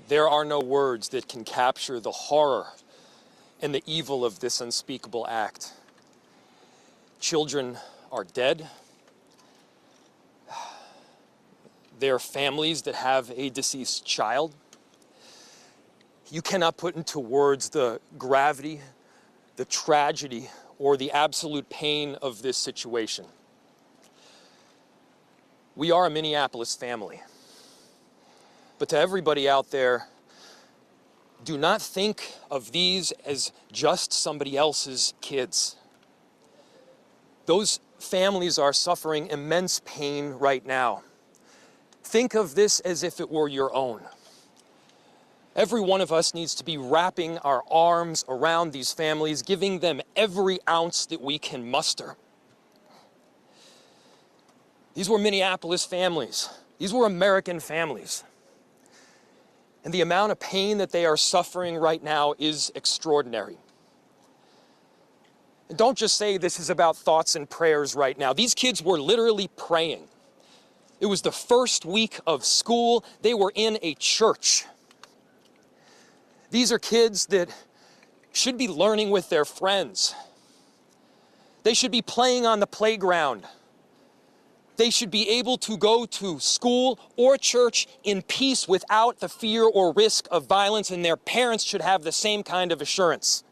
There are no words that can capture the horror and the evil of this unspeakable act. Children are dead. There are families that have a deceased child. You cannot put into words the gravity, the tragedy, or the absolute pain of this situation. We are a Minneapolis family. But to everybody out there, do not think of these as just somebody else's kids. Those families are suffering immense pain right now. Think of this as if it were your own. Every one of us needs to be wrapping our arms around these families, giving them every ounce that we can muster. These were Minneapolis families. These were American families. And the amount of pain that they are suffering right now is extraordinary. And don't just say this is about thoughts and prayers right now. These kids were literally praying. It was the first week of school. They were in a church. These are kids that should be learning with their friends. They should be playing on the playground. They should be able to go to school or church in peace without the fear or risk of violence, and their parents should have the same kind of assurance.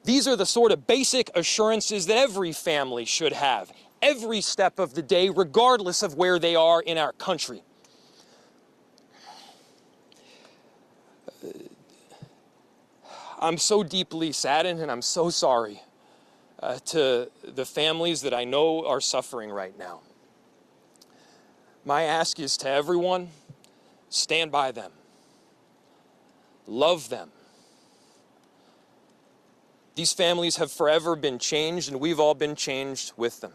These are the sort of basic assurances that every family should have, every step of the day, regardless of where they are in our country. I'm so deeply saddened, and I'm so sorry to the families that I know are suffering right now. My ask is to everyone, stand by them. Love them. These families have forever been changed, and we've all been changed with them.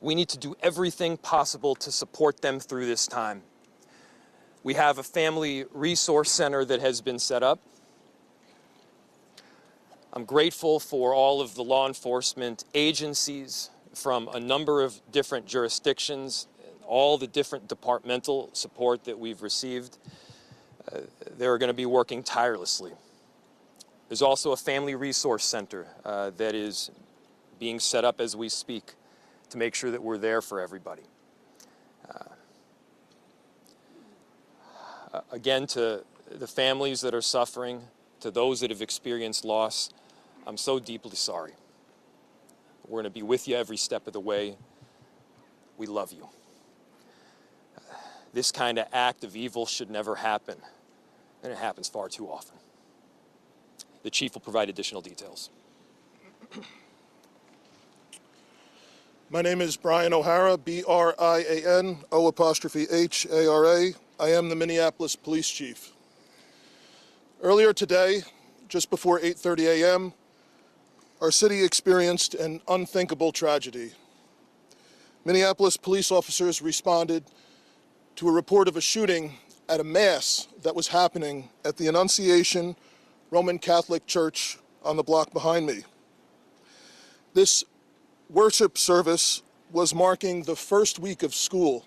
We need to do everything possible to support them through this time. We have a family resource center that has been set up. I'm grateful for all of the law enforcement agencies from a number of different jurisdictions, all the different departmental support that we've received. They're going to be working tirelessly. There's also a family resource center that is being set up as we speak to make sure that we're there for everybody. Again, to the families that are suffering, to those that have experienced loss, I'm so deeply sorry. We're going to be with you every step of the way. We love you. This kind of act of evil should never happen, and it happens far too often. The chief will provide additional details. My name is Brian O'Hara, B-R-I-A-N, O''H-A-R-A. I am the Minneapolis Police Chief. Earlier today, just before 8:30 a.m., our city experienced an unthinkable tragedy. Minneapolis police officers responded to a report of a shooting at a mass that was happening at the Annunciation Roman Catholic Church on the block behind me. This worship service was marking the first week of school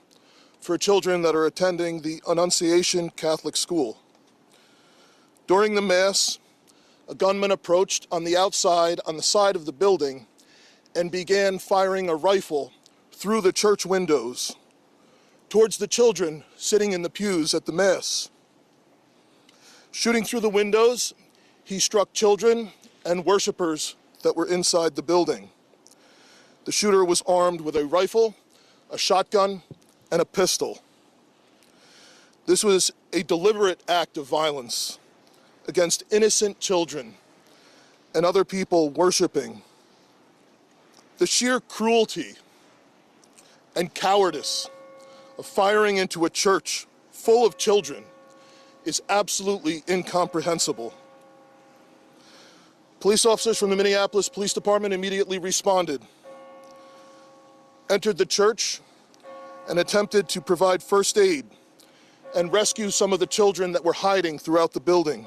for children that are attending the Annunciation Catholic School. During the mass, a gunman approached on the outside, on the side of the building, and began firing a rifle through the church windows towards the children sitting in the pews at the mass. Shooting through the windows, he struck children and worshipers that were inside the building. The shooter was armed with a rifle, a shotgun, and a pistol. This was a deliberate act of violence against innocent children and other people worshiping. The sheer cruelty and cowardice of firing into a church full of children is absolutely incomprehensible. Police officers from the Minneapolis Police Department immediately responded, entered the church, and attempted to provide first aid and rescue some of the children that were hiding throughout the building,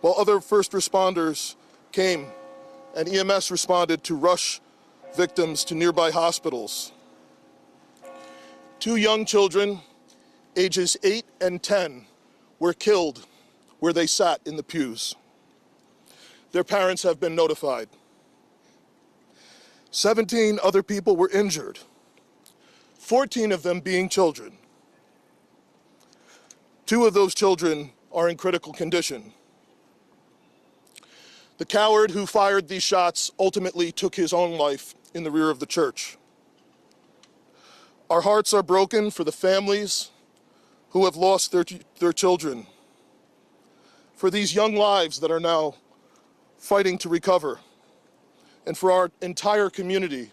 while other first responders came and EMS responded to rush victims to nearby hospitals. 2 young children, ages 8 and 10, were killed where they sat in the pews. Their parents have been notified. 17 other people were injured, 14 of them being children. 2 of those children are in critical condition. The coward who fired these shots ultimately took his own life in the rear of the church. Our hearts are broken for the families who have lost their children, for these young lives that are now fighting to recover, and for our entire community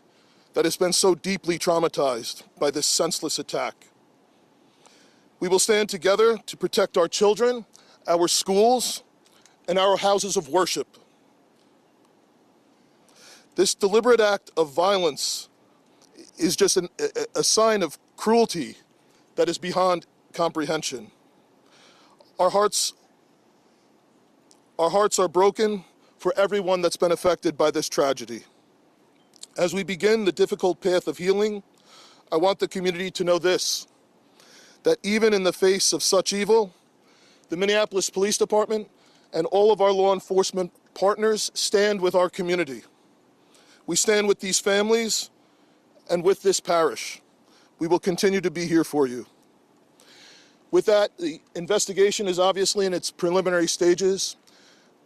that has been so deeply traumatized by this senseless attack. We will stand together to protect our children, our schools, and our houses of worship. This deliberate act of violence is just a sign of cruelty that is beyond comprehension. Our hearts are broken for everyone that's been affected by this tragedy. As we begin the difficult path of healing, I want the community to know this, that even in the face of such evil, the Minneapolis Police Department and all of our law enforcement partners stand with our community. We stand with these families and with this parish. We will continue to be here for you. With that, the investigation is obviously in its preliminary stages,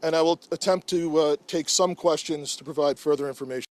and I will attempt to take some questions to provide further information.